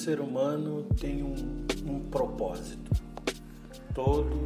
ser humano tem um propósito. Todo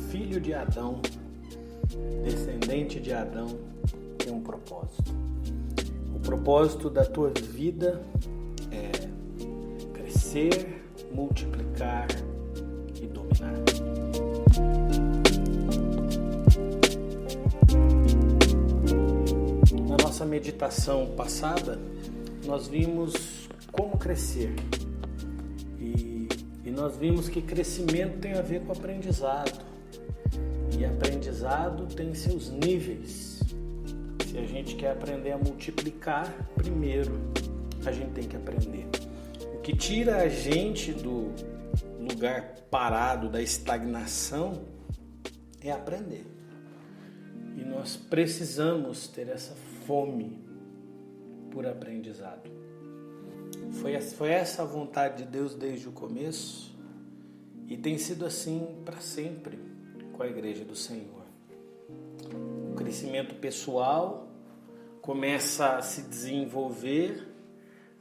filho de Adão, descendente de Adão, tem um propósito. O propósito da tua vida é crescer, multiplicar e dominar. Na nossa meditação passada, nós vimos como crescer. E nós vimos que crescimento tem a ver com aprendizado. E aprendizado tem seus níveis. Se a gente quer aprender a multiplicar, primeiro a gente tem que aprender. O que tira a gente do lugar parado, da estagnação, é aprender. E nós precisamos ter essa fome por aprendizado. Foi essa a vontade de Deus desde o começo e tem sido assim para sempre com a Igreja do Senhor. O crescimento pessoal começa a se desenvolver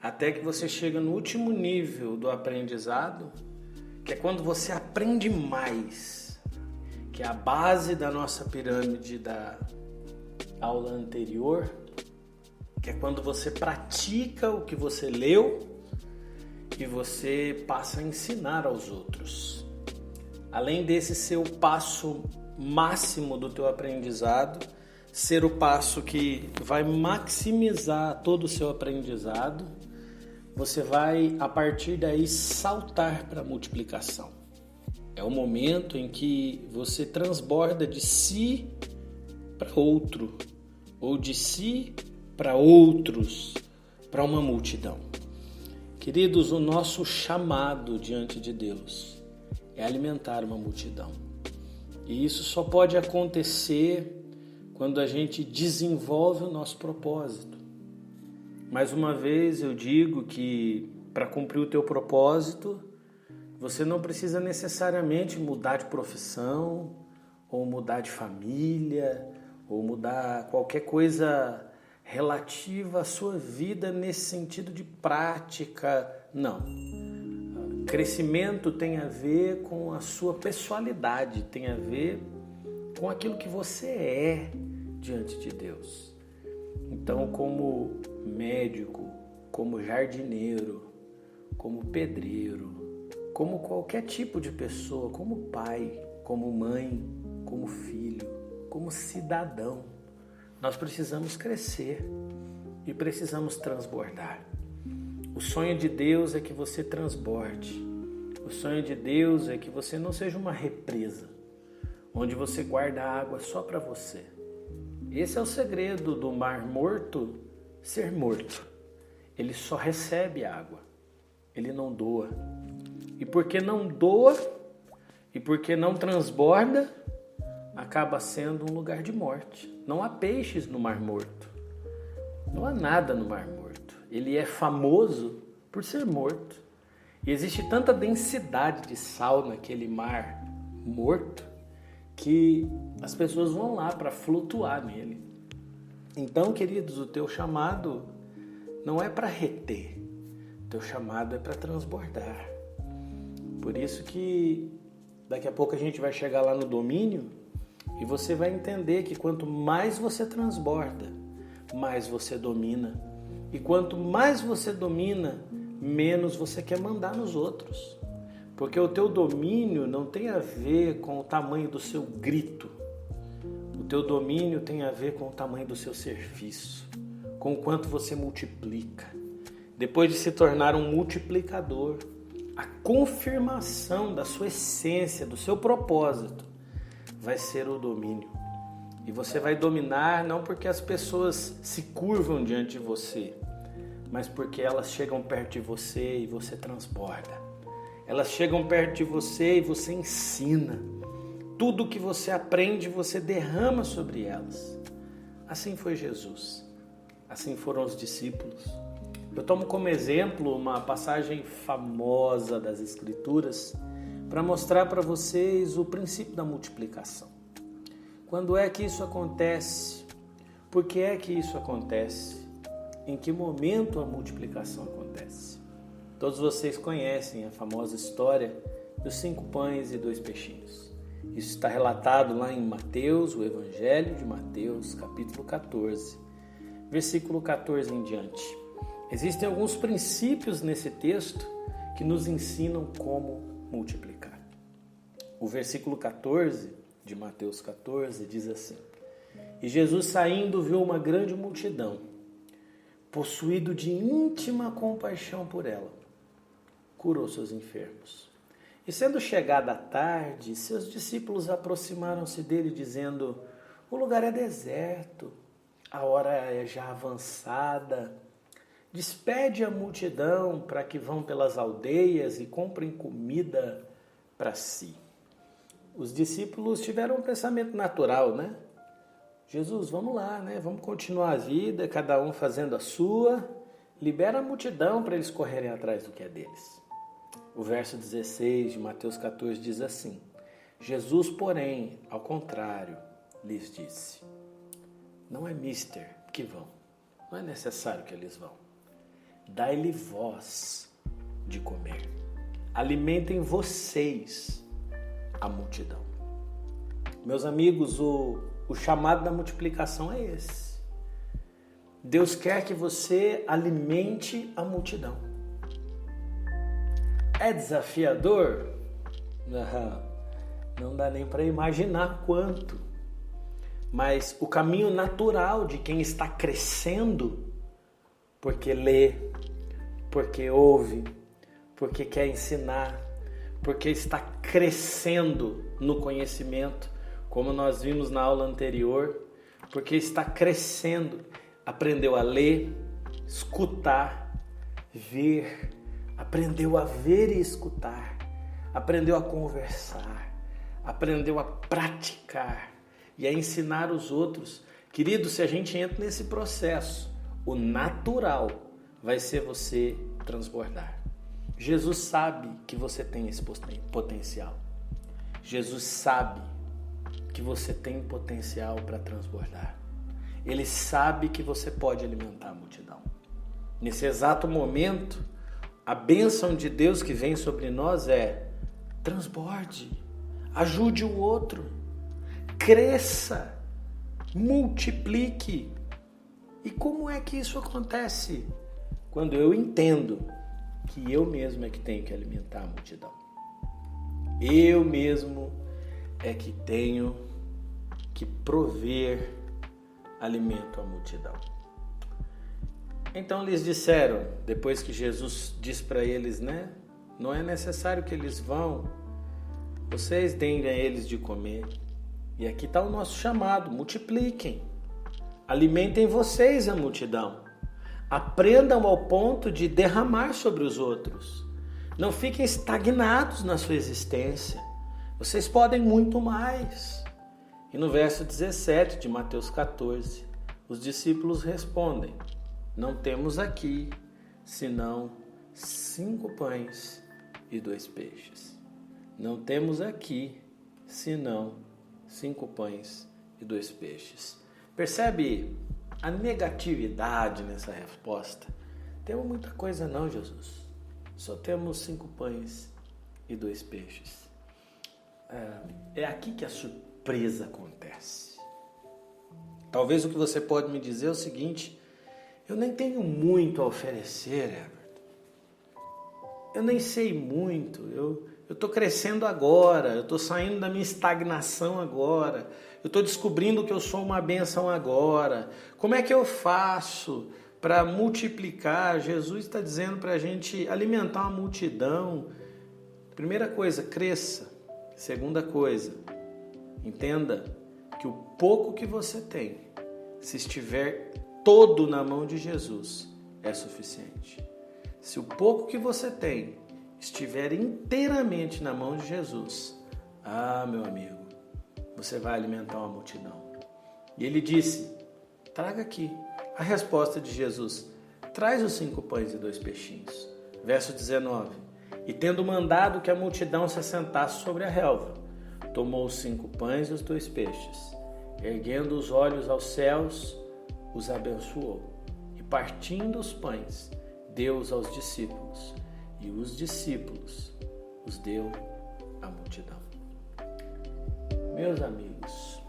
até que você chega no último nível do aprendizado, que é quando você aprende mais, que é a base da nossa pirâmide da aula anterior, que é quando você pratica o que você leu e você passa a ensinar aos outros. Além desse ser o passo máximo do teu aprendizado, ser o passo que vai maximizar todo o seu aprendizado, você vai, a partir daí, saltar para a multiplicação. É o momento em que você transborda de si para outro, ou de si para outros, para uma multidão. Queridos, o nosso chamado diante de Deus é alimentar uma multidão. E isso só pode acontecer quando a gente desenvolve o nosso propósito. Mais uma vez eu digo que para cumprir o teu propósito, você não precisa necessariamente mudar de profissão, ou mudar de família, ou mudar qualquer coisa relativa à sua vida nesse sentido de prática. Não. Crescimento tem a ver com a sua pessoalidade, tem a ver com aquilo que você é diante de Deus. Então, como médico, como jardineiro, como pedreiro, como qualquer tipo de pessoa, como pai, como mãe, como filho, como cidadão, nós precisamos crescer e precisamos transbordar. O sonho de Deus é que você transborde. O sonho de Deus é que você não seja uma represa, onde você guarda a água só para você. Esse é o segredo do mar morto ser morto. Ele só recebe água, ele não doa. E porque não doa e porque não transborda, acaba sendo um lugar de morte. Não há peixes no Mar Morto. Não há nada no Mar Morto. Ele é famoso por ser morto. E existe tanta densidade de sal naquele mar morto que as pessoas vão lá para flutuar nele. Então, queridos, o teu chamado não é para reter. O teu chamado é para transbordar. Por isso que daqui a pouco a gente vai chegar lá no domínio e você vai entender que quanto mais você transborda, mais você domina. E quanto mais você domina, menos você quer mandar nos outros. Porque o teu domínio não tem a ver com o tamanho do seu grito. O teu domínio tem a ver com o tamanho do seu serviço, com o quanto você multiplica. Depois de se tornar um multiplicador, a confirmação da sua essência, do seu propósito, vai ser o domínio. E você vai dominar não porque as pessoas se curvam diante de você, mas porque elas chegam perto de você e você transborda. Elas chegam perto de você e você ensina. Tudo que você aprende, você derrama sobre elas. Assim foi Jesus. Assim foram os discípulos. Eu tomo como exemplo uma passagem famosa das Escrituras para mostrar para vocês o princípio da multiplicação. Quando é que isso acontece? Por que é que isso acontece? Em que momento a multiplicação acontece? Todos vocês conhecem a famosa história dos 5 pães e 2 peixinhos. Isso está relatado lá em Mateus, o Evangelho de Mateus, capítulo 14, versículo 14 em diante. Existem alguns princípios nesse texto que nos ensinam como multiplicar. O versículo 14 de Mateus 14 diz assim: E Jesus saindo viu uma grande multidão, possuído de íntima compaixão por ela, curou seus enfermos. E sendo chegada a tarde, seus discípulos aproximaram-se dele, dizendo: O lugar é deserto, a hora é já avançada. Despede a multidão para que vão pelas aldeias e comprem comida para si. Os discípulos tiveram um pensamento natural, né? Jesus, vamos lá, né? Vamos continuar a vida, cada um fazendo a sua. Libera a multidão para eles correrem atrás do que é deles. O verso 16 de Mateus 14 diz assim: Jesus, porém, ao contrário, lhes disse: Não é mister que vão, não é necessário que eles vão. Dai-lhe vós de comer. Alimentem vocês a multidão. Meus amigos, o chamado da multiplicação é esse. Deus quer que você alimente a multidão. É desafiador? Não dá nem para imaginar quanto. Mas o caminho natural de quem está crescendo, porque lê, porque ouve, porque quer ensinar, porque está crescendo no conhecimento, como nós vimos na aula anterior, porque está crescendo, aprendeu a ler, escutar, ver, aprendeu a ver e escutar, aprendeu a conversar, aprendeu a praticar e a ensinar os outros. Querido, se a gente entra nesse processo, o natural vai ser você transbordar. Jesus sabe que você tem esse potencial. Jesus sabe que você tem potencial para transbordar. Ele sabe que você pode alimentar a multidão. Nesse exato momento, a bênção de Deus que vem sobre nós é: transborde, ajude o outro, cresça, multiplique. E como é que isso acontece? Quando eu entendo que eu mesmo é que tenho que alimentar a multidão. Eu mesmo é que tenho que prover alimento à multidão. Então lhes disseram, depois que Jesus disse para eles, né? Não é necessário que eles vão, vocês deem a eles de comer. E aqui está o nosso chamado: multipliquem, alimentem vocês a multidão. Aprendam ao ponto de derramar sobre os outros. Não fiquem estagnados na sua existência. Vocês podem muito mais. E no verso 17 de Mateus 14, os discípulos respondem: Não temos aqui senão 5 pães e 2 peixes. Não temos aqui senão 5 pães e 2 peixes. Percebe a negatividade nessa resposta? Temos muita coisa não, Jesus. Só temos 5 pães e 2 peixes. É aqui que a surpresa acontece. Talvez o que você pode me dizer é o seguinte: eu nem tenho muito a oferecer, Herbert. Eu nem sei muito, eu estou crescendo agora, eu estou saindo da minha estagnação agora, eu estou descobrindo que eu sou uma bênção agora. Como é que eu faço para multiplicar? Jesus está dizendo para a gente alimentar uma multidão. Primeira coisa, cresça. Segunda coisa, entenda que o pouco que você tem, se estiver todo na mão de Jesus, é suficiente. Se o pouco que você tem estiver inteiramente na mão de Jesus, meu amigo, você vai alimentar uma multidão. E ele disse: traga aqui. A resposta de Jesus: traz os 5 pães e 2 peixinhos. Verso 19: E tendo mandado que a multidão se assentasse sobre a relva, tomou os 5 pães e os 2 peixes, erguendo os olhos aos céus, os abençoou, e partindo os pães, deu-os aos discípulos, e os discípulos os deu à multidão. Meus amigos,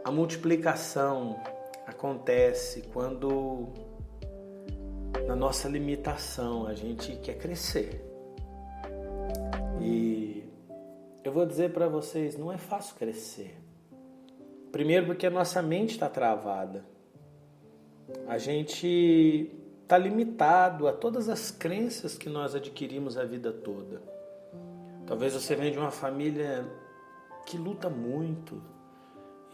a multiplicação acontece quando, na nossa limitação, a gente quer crescer. E eu vou dizer para vocês, não é fácil crescer. Primeiro porque a nossa mente está travada. A gente está limitado a todas as crenças que nós adquirimos a vida toda. Talvez você venha de uma família que luta muito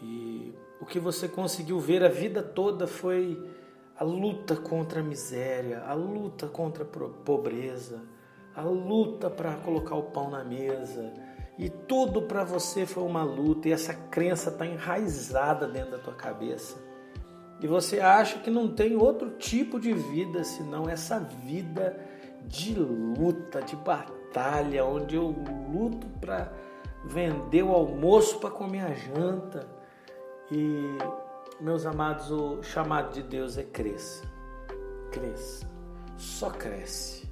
e o que você conseguiu ver a vida toda foi a luta contra a miséria, a luta contra a pobreza, a luta para colocar o pão na mesa. E tudo para você foi uma luta e essa crença está enraizada dentro da tua cabeça. E você acha que não tem outro tipo de vida senão essa vida de luta, de batalha, onde eu luto para vender o almoço para comer a janta. E, meus amados, o chamado de Deus é cresça. Cresça. Só cresce.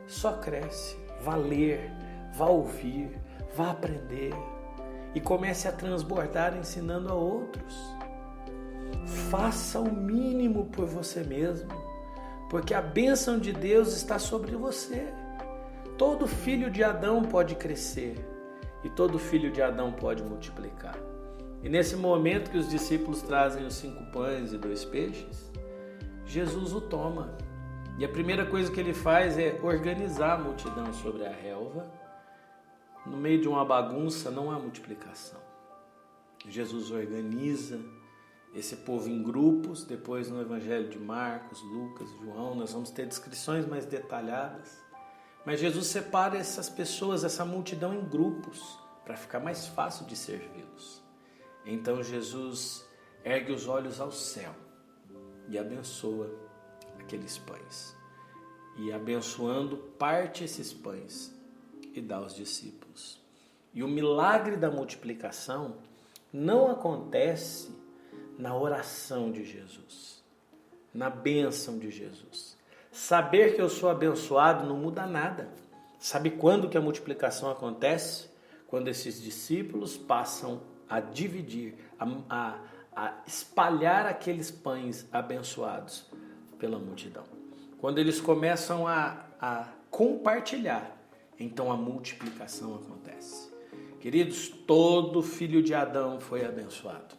Só cresce. Vá ler, vá ouvir, vá aprender. E comece a transbordar ensinando a outros. Faça o mínimo por você mesmo, porque a bênção de Deus está sobre você. Todo filho de Adão pode crescer e todo filho de Adão pode multiplicar. E nesse momento que os discípulos trazem os 5 pães e 2 peixes, Jesus o toma. E a primeira coisa que ele faz é organizar a multidão sobre a relva. No meio de uma bagunça não há multiplicação. Jesus organiza esse povo em grupos. Depois no Evangelho de Marcos, Lucas, João, nós vamos ter descrições mais detalhadas. Mas Jesus separa essas pessoas, essa multidão em grupos, para ficar mais fácil de servi-los. Então Jesus ergue os olhos ao céu e abençoa aqueles pães. E abençoando, parte esses pães e dá aos discípulos. E o milagre da multiplicação não acontece na oração de Jesus, na bênção de Jesus. Saber que eu sou abençoado não muda nada. Sabe quando que a multiplicação acontece? Quando esses discípulos passam a dividir, a espalhar aqueles pães abençoados pela multidão. Quando eles começam a compartilhar, então a multiplicação acontece. Queridos, todo filho de Adão foi abençoado.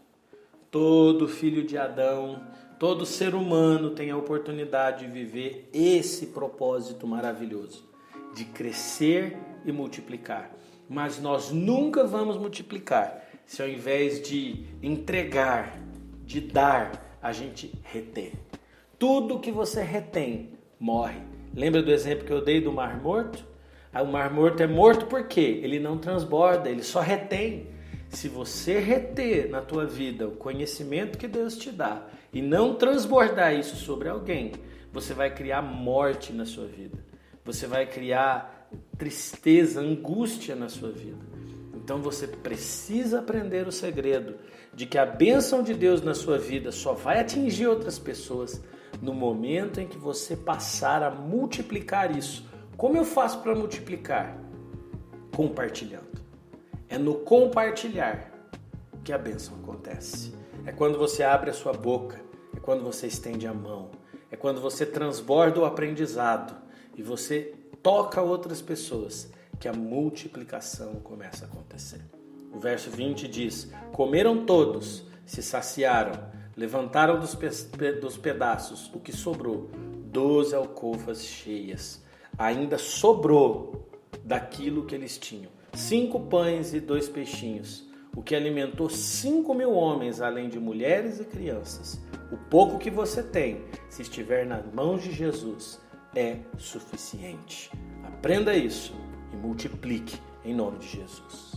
Todo filho de Adão, todo ser humano tem a oportunidade de viver esse propósito maravilhoso, de crescer e multiplicar. Mas nós nunca vamos multiplicar se ao invés de entregar, de dar, a gente reter. Tudo que você retém, morre. Lembra do exemplo que eu dei do Mar Morto? O Mar Morto é morto por quê? Ele não transborda, ele só retém. Se você reter na tua vida o conhecimento que Deus te dá e não transbordar isso sobre alguém, você vai criar morte na sua vida. Você vai criar tristeza, angústia na sua vida. Então você precisa aprender o segredo de que a bênção de Deus na sua vida só vai atingir outras pessoas no momento em que você passar a multiplicar isso. Como eu faço para multiplicar? Compartilhando. É no compartilhar que a bênção acontece. É quando você abre a sua boca, é quando você estende a mão, é quando você transborda o aprendizado e você toca outras pessoas que a multiplicação começa a acontecer. O verso 20 diz: comeram todos, se saciaram, levantaram dos pedaços o que sobrou, 12 alcofas cheias. Ainda sobrou daquilo que eles tinham. 5 pães e 2 peixinhos, o que alimentou 5.000 homens, além de mulheres e crianças. O pouco que você tem, se estiver nas mãos de Jesus, é suficiente. Aprenda isso e multiplique em nome de Jesus.